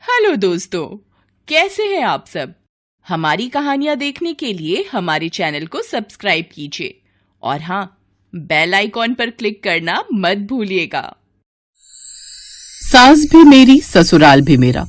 Hello दोस्तों, कैसे हैं आप सब। हमारी कहानियां देखने के लिए हमारे चैनल को सब्सक्राइब कीजिए और हाँ, बेल आइकॉन पर क्लिक करना मत भूलिएगा। सास भी मेरी ससुराल भी मेरा।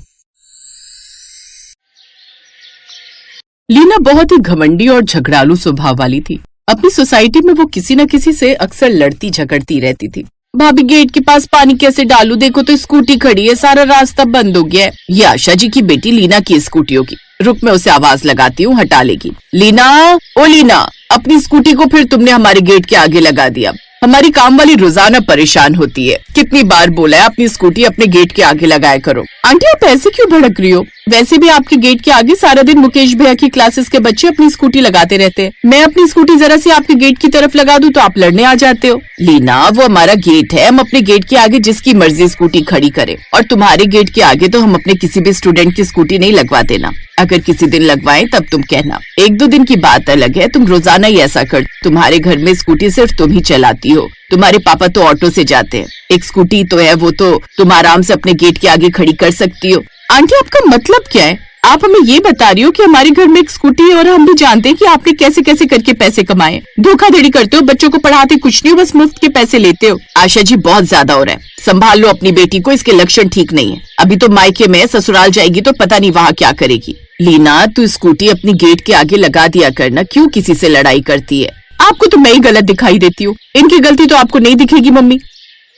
लीना बहुत ही घमंडी और झगड़ालू स्वभाव वाली थी। अपनी सोसाइटी में वो किसी न किसी से अक्सर लड़ती झगड़ती रहती थी। भाभी गेट के पास पानी कैसे डालूं, देखो तो स्कूटी खड़ी है, सारा रास्ता बंद हो गया है। ये आशा जी की बेटी लीना की स्कूटी होगी। रुक, मैं उसे आवाज लगाती हूँ, हटा लेगी। लीना, ओ लीना, अपनी स्कूटी को फिर तुमने हमारे गेट के आगे लगा दिया। हमारी काम वाली रोजाना परेशान होती है। कितनी बार बोला है अपनी स्कूटी अपने गेट के आगे लगाया करो। आंटी, आप ऐसे क्यों भड़क रही हो? वैसे भी आपके गेट के आगे सारा दिन मुकेश भैया की क्लासेस के बच्चे अपनी स्कूटी लगाते रहते हैं। मैं अपनी स्कूटी जरा सी आपके गेट की तरफ लगा दूं तो आप लड़ने आ जाते हो। लीना, वो हमारा गेट है, हम अपने गेट के आगे जिसकी मर्जी स्कूटी खड़ी करें। और तुम्हारे गेट के आगे तो हम अपने किसी भी स्टूडेंट की स्कूटी नहीं लगवा देना। अगर किसी दिन लगवाएं तब तुम कहना। एक दो दिन की बात अलग है, तुम रोजाना ही ऐसा कर। तुम्हारे घर में स्कूटी सिर्फ तुम ही चलाती हो। तुम्हारे पापा तो ऑटो से जाते हैं। एक स्कूटी तो है, वो तो तुम आराम से अपने गेट के आगे खड़ी कर सकती हो। आंटी, आपका मतलब क्या है? आप हमें ये बता रही हो कि हमारे घर में एक स्कूटी है और हम भी जानते हैं कि आपने कैसे कैसे करके पैसे कमाए। धोखाधड़ी करते हो, बच्चों को पढ़ाते कुछ नहीं हो, बस मुफ्त के पैसे लेते हो। आशा जी, बहुत ज्यादा हो रहा है। संभाल लो अपनी बेटी को, इसके लक्षण ठीक नहीं है। अभी तो मायके में, ससुराल जाएगी तो पता नहीं वहाँ क्या करेगी। लीना, तू स्कूटी अपनी गेट के आगे लगा दिया करना, क्यों किसी से लड़ाई करती है? आपको तो मैं ही गलत दिखाई देती हूँ, इनकी गलती तो आपको नहीं दिखेगी मम्मी।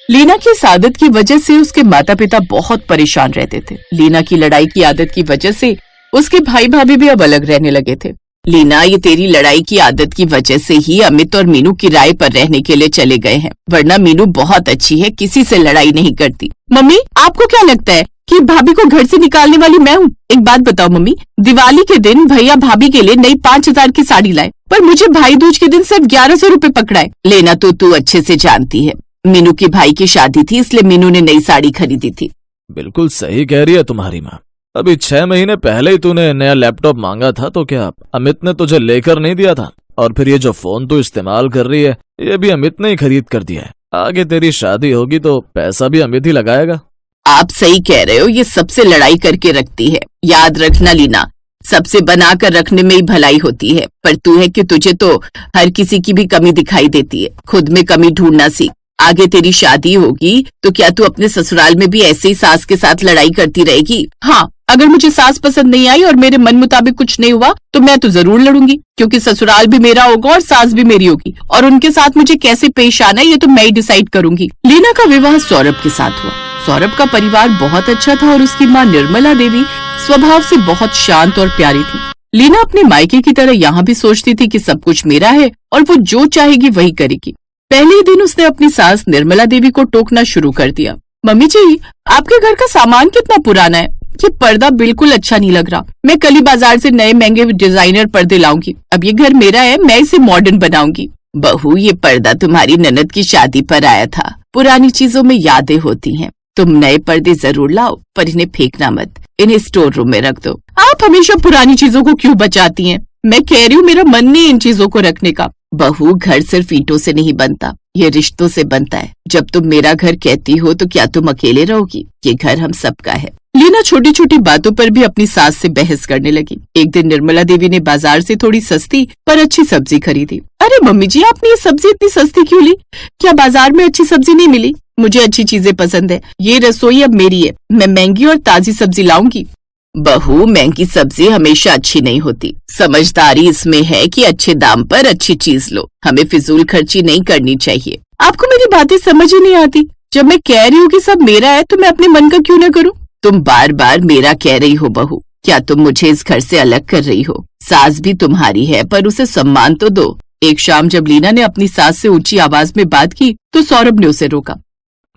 लीना की इस आदत की वजह से उसके माता पिता बहुत परेशान रहते थे। लीना की लड़ाई की आदत की वजह से उसके भाई भाभी भी अब अलग रहने लगे थे। लीना, ये तेरी लड़ाई की आदत की वजह से ही अमित और मीनू किराए पर रहने के लिए चले गए हैं, वरना मीनू बहुत अच्छी है, किसी से लड़ाई नहीं करती। मम्मी, आपको क्या लगता है कि भाभी को घर से निकालने वाली मैं हूँ? एक बात बताओ मम्मी, दिवाली के दिन भैया भाभी के लिए नई 5,000 की साड़ी लाए, पर मुझे भाई दूज के दिन सिर्फ 1,100 रुपए पकड़ाए। लेना, तो तू अच्छे से जानती है, मीनू की भाई की शादी थी, इसलिए मीनू ने नई साड़ी खरीदी थी। बिल्कुल सही कह रही है तुम्हारी माँ। अभी 6 महीने पहले ही तूने नया लैपटॉप मांगा था तो क्या अमित ने तुझे लेकर नहीं दिया था? और फिर ये जो फोन तू इस्तेमाल कर रही है, ये भी अमित ने ही खरीद कर दिया है। आगे तेरी शादी होगी तो पैसा भी अमित ही लगाएगा। आप सही कह रहे हो, ये सबसे लड़ाई करके रखती है। याद रखना लीना, सबसे बना कर रखने में ही भलाई होती है, पर तू है कि तुझे तो हर किसी की भी कमी दिखाई देती है। खुद में कमी ढूंढना सीख। आगे तेरी शादी होगी तो क्या तू अपने ससुराल में भी ऐसे ही सास के साथ लड़ाई करती रहेगी? हाँ, अगर मुझे सास पसंद नहीं आई और मेरे मन मुताबिक कुछ नहीं हुआ तो मैं तो जरूर लड़ूंगी, क्योंकि ससुराल भी मेरा होगा और सास भी मेरी होगी, और उनके साथ मुझे कैसे पेश आना है ये तो मैं ही डिसाइड करूंगी। लीना का विवाह सौरभ के साथ हुआ। सौरभ का परिवार बहुत अच्छा था और उसकी माँ निर्मला देवी स्वभाव से बहुत शांत और प्यारी थी। लीना अपने मायके की तरह यहाँ भी सोचती थी कि सब कुछ मेरा है और वो जो चाहेगी वही करेगी। पहले ही दिन उसने अपनी सास निर्मला देवी को टोकना शुरू कर दिया। मम्मी जी, आपके घर का सामान कितना पुराना है, ये पर्दा बिल्कुल अच्छा नहीं लग रहा। मैं कल ही बाजार से नए महंगे डिजाइनर पर्दे लाऊंगी। अब ये घर मेरा है, मैं इसे मॉडर्न बनाऊंगी। बहू, ये पर्दा तुम्हारी ननद की शादी पर आया था। पुरानी चीजों में यादें होती हैं। तुम नए पर्दे जरूर लाओ, पर इन्हें फेंकना मत, इन्हें स्टोर रूम में रख दो। आप हमेशा पुरानी चीजों को क्यों बचाती हैं? मैं कह रही हूँ, मेरा मन नहीं इन चीजों को रखने का। बहू, घर सिर्फ ईंटों से नहीं बनता, ये रिश्तों से बनता है। जब तुम मेरा घर कहती हो तो क्या तुम अकेले रहोगी? ये घर हम सबका है। लीना छोटी छोटी बातों पर भी अपनी सास से बहस करने लगी। एक दिन निर्मला देवी ने बाजार से थोड़ी सस्ती पर अच्छी सब्जी खरीदी। अरे मम्मी जी, आपने ये सब्जी इतनी सस्ती क्यों ली? क्या बाजार में अच्छी सब्जी नहीं मिली? मुझे अच्छी चीजें पसंद है। ये रसोई अब मेरी है, मैं महंगी और ताजी सब्जी लाऊंगी। बहू, महंगी सब्जी हमेशा अच्छी नहीं होती। समझदारी इसमें है कि अच्छे दाम पर अच्छी चीज लो। हमें फिजूल खर्ची नहीं करनी चाहिए। आपको मेरी बातें समझ ही नहीं आती। जब मैं कह रही हूँ कि सब मेरा है तो मैं अपने मन का क्यों न करूँ? तुम बार बार मेरा कह रही हो बहू। क्या तुम मुझे इस घर से अलग कर रही हो? सास भी तुम्हारी है, पर उसे सम्मान तो दो। एक शाम जब लीना ने अपनी सास से ऊंची आवाज में बात की तो सौरभ ने उसे रोका।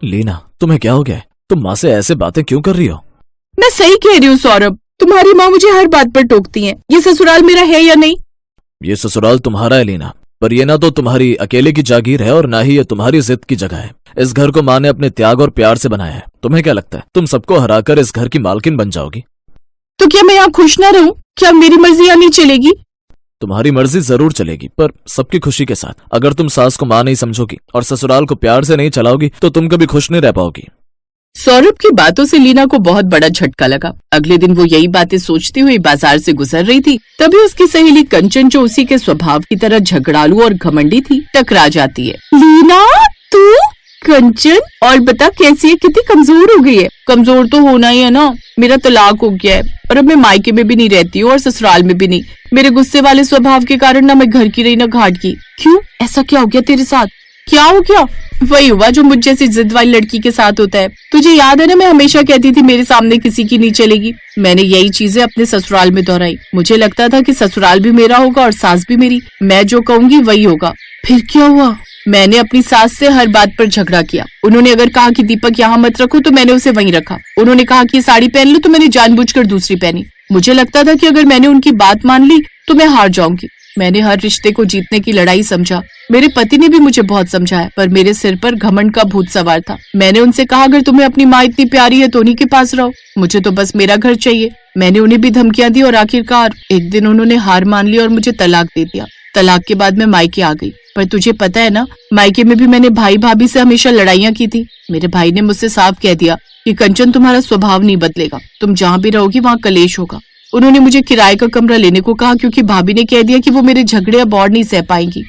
लीना, तुम्हें क्या हो गया? तुम माँ से ऐसे बातें क्यों कर रही हो? मैं सही कह रही हूँ सौरभ, तुम्हारी माँ मुझे हर बात पर टोकती है। ये ससुराल मेरा है या नहीं? ये ससुराल तुम्हारा है लीना, पर ये ना तो तुम्हारी अकेले की जागीर है और ना ही ये तुम्हारी जिद की जगह है। इस घर को माँ ने अपने त्याग और प्यार से बनाया है। तुम्हें क्या लगता है तुम सबको हराकर इस घर की मालकिन बन जाओगी? तो क्या मैं यहाँ खुश ना रहूं? क्या मेरी मर्जी यहाँ नहीं चलेगी? तुम्हारी मर्जी जरूर चलेगी, पर सबकी खुशी के साथ। अगर तुम सास को माँ नहीं समझोगी और ससुराल को प्यार से नहीं चलाओगी तो तुम कभी खुश नहीं रह पाओगी। सौरभ की बातों से लीना को बहुत बड़ा झटका लगा। अगले दिन वो यही बातें सोचती हुई बाजार से गुजर रही थी, तभी उसकी सहेली कंचन, जो उसी के स्वभाव की तरह झगड़ालू और घमंडी थी, टकरा जाती है। लीना, तू? कंचन, और बता कैसी है? कितनी कमजोर हो गई है? कमजोर तो होना ही है ना, मेरा तलाक हो गया है और अब मैं मायके में भी नहीं रहती हूँ और ससुराल में भी नहीं। मेरे गुस्से वाले स्वभाव के कारण ना मैं घर की रही ना घाट की। क्यों, ऐसा क्या हो गया तेरे साथ? क्या हो गया? वही हुआ जो मुझ जैसी जिद वाली लड़की के साथ होता है। तुझे याद है ना, मैं हमेशा कहती थी मेरे सामने किसी की नहीं चलेगी। मैंने यही चीजें अपने ससुराल में दोहराई। मुझे लगता था कि ससुराल भी मेरा होगा और सास भी मेरी, मैं जो कहूंगी वही होगा। फिर क्या हुआ? मैंने अपनी सास से हर बात पर झगड़ा किया। उन्होंने अगर कहा कि दीपक यहाँ मत रखो तो मैंने उसे वहीं रखा। उन्होंने कहा कि साड़ी पहन लो तो मैंने जानबूझकर दूसरी पहनी। मुझे लगता था कि अगर मैंने उनकी बात मान ली तो मैं हार जाऊंगी। मैंने हर रिश्ते को जीतने की लड़ाई समझा। मेरे पति ने भी मुझे बहुत समझाया, पर मेरे सिर पर घमंड का भूत सवार था। मैंने उनसे कहा अगर तुम्हें अपनी माँ इतनी प्यारी है तो उन्हीं के पास रहो, मुझे तो बस मेरा घर चाहिए। मैंने उन्हें भी धमकियां दी और आखिरकार एक दिन उन्होंने हार मान ली और मुझे तलाक दे दिया। तलाक के बाद मैं मायके आ गई, पर तुझे पता है ना, मायके में भी मैंने भाई भाभी से हमेशा लड़ाइयाँ की थी। मेरे भाई ने मुझसे साफ कह दिया कि कंचन, तुम्हारा स्वभाव नहीं बदलेगा, तुम जहाँ भी रहोगी वहाँ कलेश होगा। उन्होंने मुझे किराए का कमरा लेने को कहा क्योंकि भाभी ने कह दिया कि वो मेरे झगड़े अब और नहीं सह पाएंगी।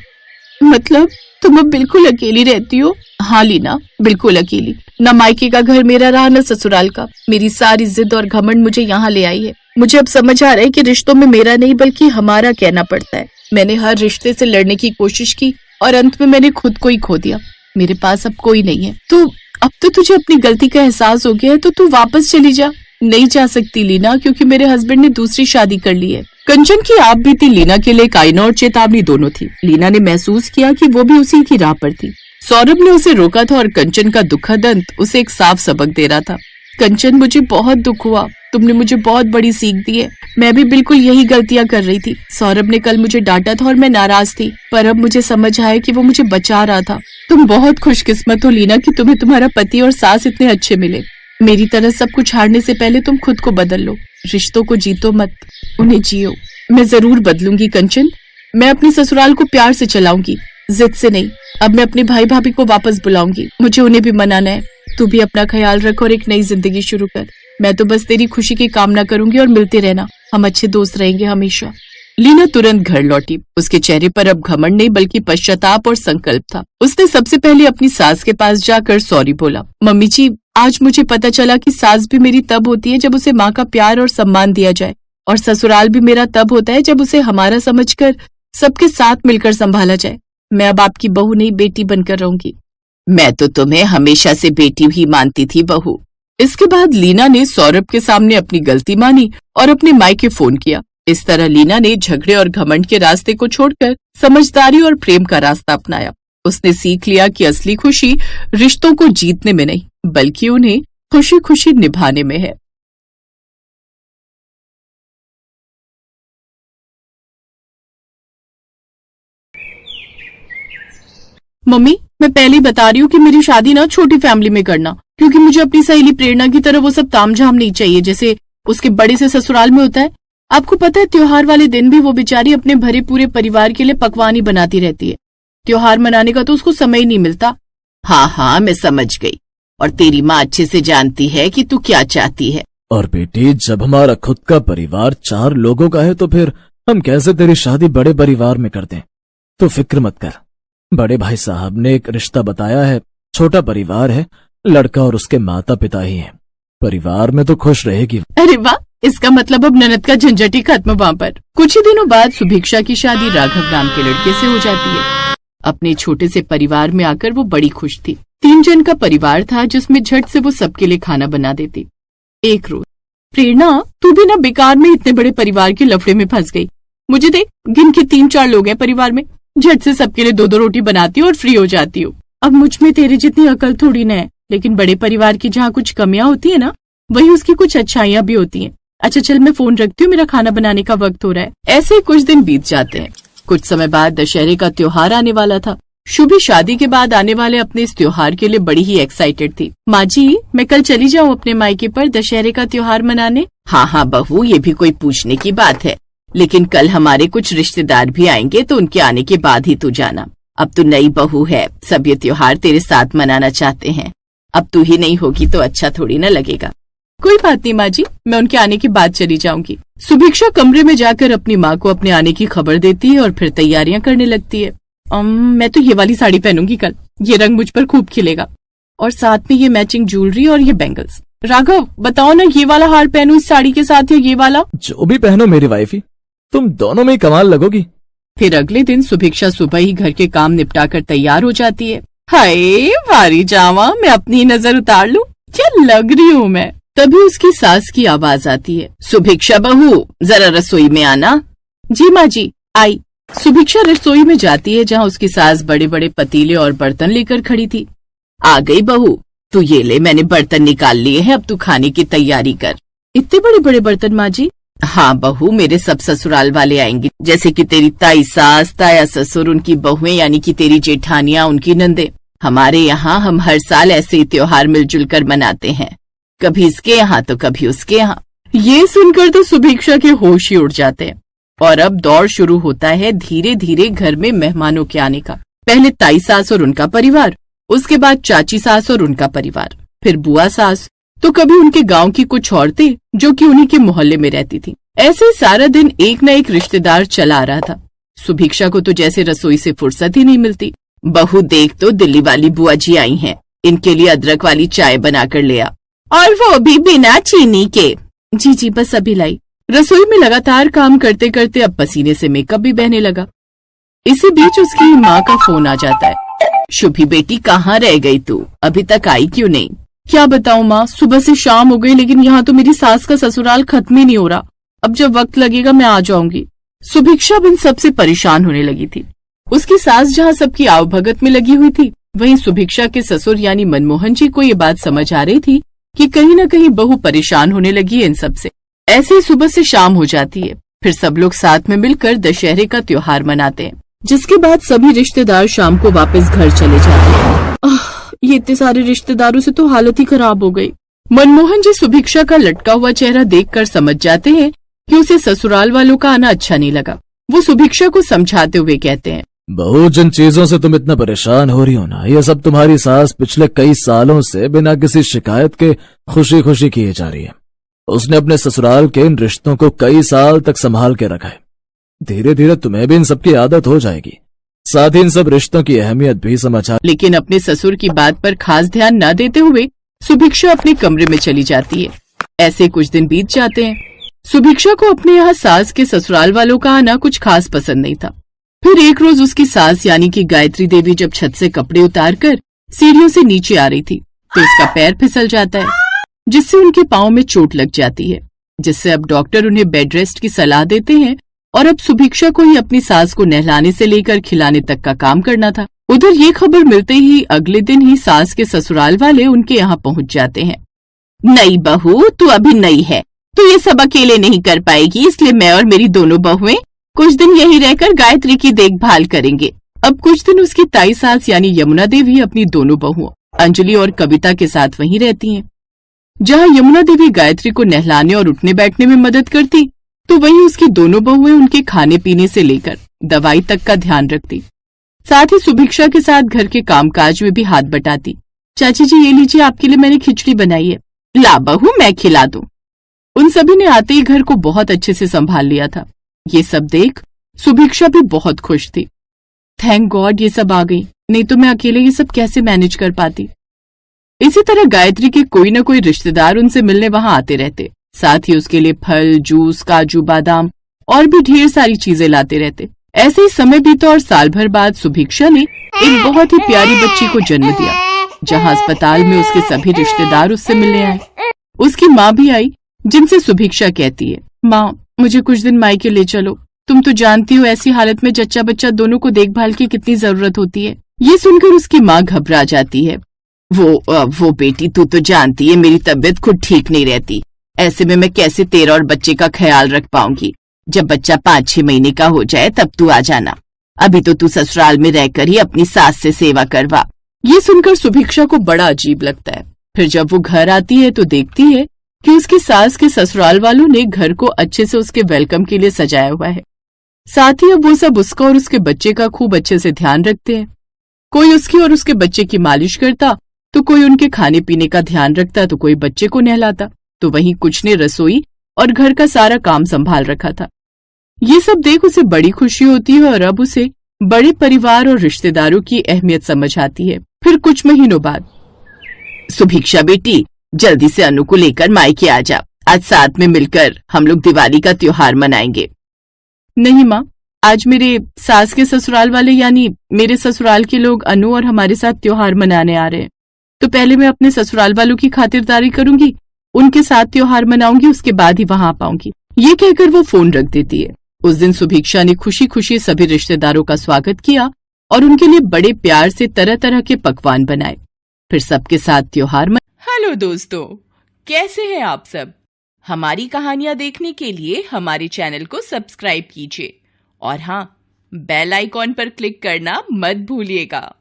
मतलब तुम अब बिल्कुल अकेली रहती हो? हाँ लीना, बिल्कुल अकेली। न मायके का घर मेरा रहा न ससुराल का। मेरी सारी जिद और घमंड मुझे यहाँ ले आई है। मुझे अब समझ आ रहा है कि रिश्तों में मेरा नहीं बल्कि हमारा कहना पड़ता है। मैंने हर रिश्ते से लड़ने की कोशिश की और अंत में मैंने खुद को ही खो दिया। मेरे पास अब कोई नहीं है। तो अब तो तुझे अपनी गलती का एहसास हो गया है तो तू वापस चली जा। नहीं जा सकती लीना, क्योंकि मेरे हस्बैंड ने दूसरी शादी कर ली है। कंचन की आप बीती लीना के लिए एक आईना और चेतावनी दोनों थी। लीना ने महसूस किया कि वो भी उसी की राह पर थी। सौरभ ने उसे रोका था और कंचन का दुखद अंत उसे एक साफ सबक दे रहा था। कंचन, मुझे बहुत दुख हुआ, तुमने मुझे बहुत बड़ी सीख दी है। मैं भी बिल्कुल यही गलतियां कर रही थी। सौरभ ने कल मुझे डांटा था और मैं नाराज थी, पर अब मुझे समझ आया कि वो मुझे बचा रहा था। तुम बहुत खुशकिस्मत हो लीना कि तुम्हें तुम्हारा पति और सास इतने अच्छे मिले। मेरी तरह सब कुछ हारने से पहले तुम खुद को बदल लो। रिश्तों को जीतो मत, उन्हें जियो। मैं जरूर बदलूंगी कंचन। मैं अपनी ससुराल को प्यार से चलाऊंगी, जिद से नहीं। अब मैं अपने भाई भाभी को वापस बुलाऊंगी, मुझे उन्हें भी मनाना है। तू भी अपना ख्याल रख और एक नई जिंदगी शुरू कर। मैं तो बस तेरी खुशी की कामना करूंगी और मिलते रहना। हम अच्छे दोस्त रहेंगे हमेशा। लीना तुरंत घर लौटी। उसके चेहरे पर अब घमंड नहीं बल्कि पश्चाताप और संकल्प था। उसने सबसे पहले अपनी सास के पास जाकर सॉरी बोला। मम्मी जी, आज मुझे पता चला कि सास भी मेरी तब होती है जब उसे माँ का प्यार और सम्मान दिया जाए, और ससुराल भी मेरा तब होता है जब उसे हमारा समझकर सबके साथ मिलकर संभाला जाए। मैं अब आपकी बहू नहीं, बेटी बनकर रहूंगी। मैं तो तुम्हें हमेशा से बेटी ही मानती थी बहू। इसके बाद लीना ने सौरभ के सामने अपनी गलती मानी और अपने मायके फोन किया। इस तरह लीना ने झगड़े और घमंड के रास्ते को छोड़कर समझदारी और प्रेम का रास्ता अपनाया। उसने सीख लिया कि असली खुशी रिश्तों को जीतने में नहीं बल्कि उन्हें खुशी खुशी निभाने में है। मम्मी, मैं पहले ही बता रही हूँ कि मेरी शादी ना छोटी फैमिली में करना, क्योंकि मुझे अपनी सहेली प्रेरणा की तरह वो सब तामझाम नहीं चाहिए जैसे उसके बड़े से ससुराल में होता है। आपको पता है, त्योहार वाले दिन भी वो बेचारी अपने भरे पूरे परिवार के लिए पकवान ही बनाती रहती है। त्योहार मनाने का तो उसको समय ही नहीं मिलता। हाँ, मैं समझ गई। और तेरी माँ अच्छे से जानती है कि तू क्या चाहती है। और बेटी, जब हमारा खुद का परिवार 4 लोगों का है तो फिर हम कैसे तेरी शादी बड़े परिवार में कर दें? तो फिक्र मत कर, बड़े भाई साहब ने एक रिश्ता बताया है। छोटा परिवार है, लड़का और उसके माता पिता ही हैं। परिवार में तो खुश रहेगी। अरे वाह, इसका मतलब अब ननद का झंझट ही खत्म वहाँ पर। कुछ ही दिनों बाद सुभिक्षा की शादी राघव नाम के लड़के से हो जाती है। अपने छोटे से परिवार में आकर वो बड़ी खुश थी। 3 जन का परिवार था जिसमें झट से वो सबके लिए खाना बना देती। एक रोज, प्रेरणा, तू भी ना बेकार में इतने बड़े परिवार के लफड़े में फंस गई। मुझे देख, गिन के 3-4 लोग हैं परिवार में, झट से सबके लिए 2-2 रोटी बनाती हूँ और फ्री हो जाती हूँ। अब मुझ में तेरे जितनी अकल थोड़ी न है, लेकिन बड़े परिवार की जहाँ कुछ कमियां होती है ना, वही उसकी कुछ अच्छाइयाँ भी होती हैं। अच्छा चल, मैं फोन रखती हूँ, मेरा खाना बनाने का वक्त हो रहा है। ऐसे ही कुछ दिन बीत जाते हैं। कुछ समय बाद दशहरे का त्योहार आने वाला था। शुभी शादी के बाद आने वाले अपने इस त्योहार के लिए बड़ी ही एक्साइटेड थी। माँ जी, मैं कल चली जाऊँ अपने मायके पर दशहरे का त्योहार मनाने? हाँ बहू, ये भी कोई पूछने की बात है, लेकिन कल हमारे कुछ रिश्तेदार भी आएंगे तो उनके आने के बाद ही तू जाना। अब तू नई बहू है, सब ये त्योहार तेरे साथ मनाना चाहते हैं। अब तू ही नहीं होगी तो अच्छा थोड़ी न लगेगा। कोई बात नहीं माँ जी, मैं उनके आने के बाद चली जाऊंगी। सुभिक्षा कमरे में जाकर अपनी माँ को अपने आने की खबर देती है और फिर तैयारियां करने लगती है। मैं तो ये वाली साड़ी पहनूंगी कल, ये रंग मुझ पर खूब खिलेगा, और साथ में ये मैचिंग ज्वेलरी और ये बैंगल्स। राघव बताओ ना, ये वाला हार पहनूं इस साड़ी के साथ या ये वाला? जो भी पहनो मेरी वाइफी, तुम दोनों में ही कमाल लगोगी। फिर अगले दिन सुभिक्षा सुबह ही घर के काम निपटाकर तैयार हो जाती है। हाय वारी जावा, मैं अपनी नजर उतार लूं, क्या लग रही हूँ मैं। तभी उसकी सास की आवाज आती है, सुभिक्षा बहू जरा रसोई में आना। जी माँ जी, आई। सुभिक्षा रसोई में जाती है जहाँ उसकी सास बड़े बड़े पतीले और बर्तन लेकर खड़ी थी। आ गई बहू, तू ये ले, मैंने बर्तन निकाल लिए हैं, अब तू खाने की तैयारी कर। इतने बड़े बड़े बर्तन माँ जी? हाँ बहू, मेरे सब ससुराल वाले आएंगे, जैसे कि तेरी ताई सास, ताया ससुर, उनकी बहुएं यानी कि तेरी जेठानियां, उनकी नंदे। हमारे यहाँ हम हर साल ऐसे ही त्योहार मिलजुल कर मनाते हैं, कभी इसके यहाँ तो कभी उसके यहाँ। ये सुनकर तो सुभिक्षा के होश ही उड़ जाते हैं और अब दौर शुरू होता है धीरे धीरे घर में मेहमानों के आने का। पहले ताई सास और उनका परिवार, उसके बाद चाची सास और उनका परिवार, फिर बुआ सास, तो कभी उनके गांव की कुछ औरतें जो कि उन्हीं के मोहल्ले में रहती थी। ऐसे ही सारा दिन एक न एक रिश्तेदार चला आ रहा था। सुभिक्षा को तो जैसे रसोई से फुर्सत ही नहीं मिलती। बहू देख तो दिल्ली वाली बुआ जी आई हैं, इनके लिए अदरक वाली चाय बनाकर ले आ, और वो भी बिना चीनी के। जी जी बस अभी लाई। रसोई में लगातार काम करते करते अब पसीने से मेकअप भी बहने लगा। इसी बीच उसकी माँ का फोन आ जाता है। शुभी बेटी, कहाँ रह गई तू, अभी तक आई क्यों नहीं? क्या बताऊँ माँ, सुबह से शाम हो गई, लेकिन यहाँ तो मेरी सास का ससुराल खत्म ही नहीं हो रहा। अब जब वक्त लगेगा मैं आ जाऊंगी। सुभिक्षा बिन सबसे परेशान होने लगी थी। उसकी सास जहाँ सबकी आवभगत में लगी हुई थी, वहीं सुभिक्षा के ससुर यानी मनमोहन जी को ये बात समझ आ रही थी कि कहीं न कहीं बहू परेशान होने लगी है इन सब से। ऐसे ही सुबह से शाम हो जाती है। फिर सब लोग साथ में मिलकर दशहरे का त्योहार मनाते हैं, जिसके बाद सभी रिश्तेदार शाम को वापस घर चले जाते हैं। ये इतने सारे रिश्तेदारों से तो हालत ही खराब हो गई। मनमोहन जी सुभिक्षा का लटका हुआ चेहरा देखकर समझ जाते हैं कि उसे ससुराल वालों का आना अच्छा नहीं लगा। वो सुभिक्षा को समझाते हुए कहते हैं, बहू, जिन चीजों से तुम इतना परेशान हो रही हो ना, ये सब तुम्हारी सास पिछले कई सालों से बिना किसी शिकायत के खुशी खुशी किए जा रही है। उसने अपने ससुराल के इन रिश्तों को कई साल तक संभाल के रखा है। धीरे धीरे तुम्हें भी इन सब की आदत हो जाएगी, साथ ही इन सब रिश्तों की अहमियत भी समझ आ। लेकिन अपने ससुर की बात पर खास ध्यान न देते हुए सुभिक्षा अपने कमरे में चली जाती है। ऐसे कुछ दिन बीत जाते हैं। सुभिक्षा को अपने यहाँ सास के ससुराल वालों का आना कुछ खास पसंद नहीं था। फिर एक रोज उसकी सास यानी कि गायत्री देवी जब छत से कपड़े उतारकर सीढ़ियों से नीचे आ रही थी तो उसका पैर फिसल जाता है, जिससे उनके पांव में चोट लग जाती है, जिससे अब डॉक्टर उन्हें बेड रेस्ट की सलाह देते हैं और अब सुभिक्षा को ही अपनी सास को नहलाने से लेकर खिलाने तक का काम करना था। उधर ये खबर मिलते ही अगले दिन ही सास के ससुराल वाले उनके यहाँ पहुँच जाते हैं। नई बहू, तू अभी नई है तो ये सब अकेले नहीं कर पाएगी, इसलिए मैं और मेरी दोनों बहुएं कुछ दिन यहीं रहकर गायत्री की देखभाल करेंगे। अब कुछ दिन उसकी ताई सास यानी यमुना देवी अपनी दोनों बहुओं अंजलि और कविता के साथ वहीं रहती हैं। जहाँ यमुना देवी गायत्री को नहलाने और उठने बैठने में मदद करती, तो वहीं उसकी दोनों बहुएं उनके खाने पीने से लेकर दवाई तक का ध्यान रखती। साथ ही सुभिक्षा के साथ घर के कामकाज में भी हाथ बटाती। चाची जी ये लीजिए, आपके लिए मैंने खिचड़ी बनाई है। ला बहू, मैं खिला दूं। उन सभी ने आते ही घर को बहुत अच्छे से संभाल लिया था। ये सब देख सुभिक्षा भी बहुत खुश थी। थैंक गॉड ये सब आ गई, नहीं तो मैं अकेले ये सब कैसे मैनेज कर पाती। इसी तरह गायत्री के कोई न कोई रिश्तेदार उनसे मिलने वहां आते रहते, साथ ही उसके लिए फल, जूस, काजू, बादाम और भी ढेर सारी चीजें लाते रहते। ऐसे ही समय बीता और साल भर बाद सुभिक्षा ने एक बहुत ही प्यारी बच्ची को जन्म दिया, जहां अस्पताल में उसके सभी रिश्तेदार उससे मिलने आए। उसकी माँ भी आई, जिनसे सुभिक्षा कहती है, माँ मुझे कुछ दिन मायके ले चलो, तुम तो जानती हो ऐसी हालत में जच्चा बच्चा दोनों को देखभाल की कितनी जरूरत होती है। ये सुनकर उसकी माँ घबरा जाती है। वो बेटी, तू तो जानती है मेरी तबीयत खुद ठीक नहीं रहती, ऐसे में मैं कैसे तेरा और बच्चे का ख्याल रख पाऊंगी। जब बच्चा 5-6 महीने का हो जाए तब तू आ जाना, अभी तो तू ससुराल में रहकर ही अपनी सास से सेवा करवा। ये सुनकर सुभिक्षा को बड़ा अजीब लगता है। फिर जब वो घर आती है तो देखती है कि उसकी सास के ससुराल वालों ने घर को अच्छे से उसके वेलकम के लिए सजाया हुआ है। साथ ही अब वो सब उसका और उसके बच्चे का खूब अच्छे से ध्यान रखते हैं। कोई उसकी और उसके बच्चे की मालिश करता तो कोई उनके खाने पीने का ध्यान रखता, तो कोई बच्चे को नहलाता, तो वहीं कुछ ने रसोई और घर का सारा काम संभाल रखा था। ये सब देख उसे बड़ी खुशी होती है और अब उसे बड़े परिवार और रिश्तेदारों की अहमियत समझ आती है। फिर कुछ महीनों बाद, सुभिक्षा बेटी, जल्दी से अनु को लेकर मायके आ जा। आज साथ में मिलकर हम लोग दिवाली का त्योहार मनाएंगे। नहीं माँ, आज मेरे सास के ससुराल वाले यानी मेरे ससुराल के लोग अनु और हमारे साथ त्योहार मनाने आ रहे हैं, तो पहले मैं अपने ससुराल वालों की खातिरदारी करूंगी, उनके साथ त्योहार मनाऊंगी, उसके बाद ही वहां आ पाऊंगी। ये कहकर वो फोन रख देती है। उस दिन सुभिक्षा ने खुशी खुशी सभी रिश्तेदारों का स्वागत किया और उनके लिए बड़े प्यार से तरह तरह के पकवान बनाए। फिर सबके साथ त्योहार हेलो दोस्तों, कैसे हैं आप सब? हमारी कहानियां देखने के लिए हमारे चैनल को सब्सक्राइब कीजिए और हाँ, बेल आइकॉन पर क्लिक करना मत भूलिएगा।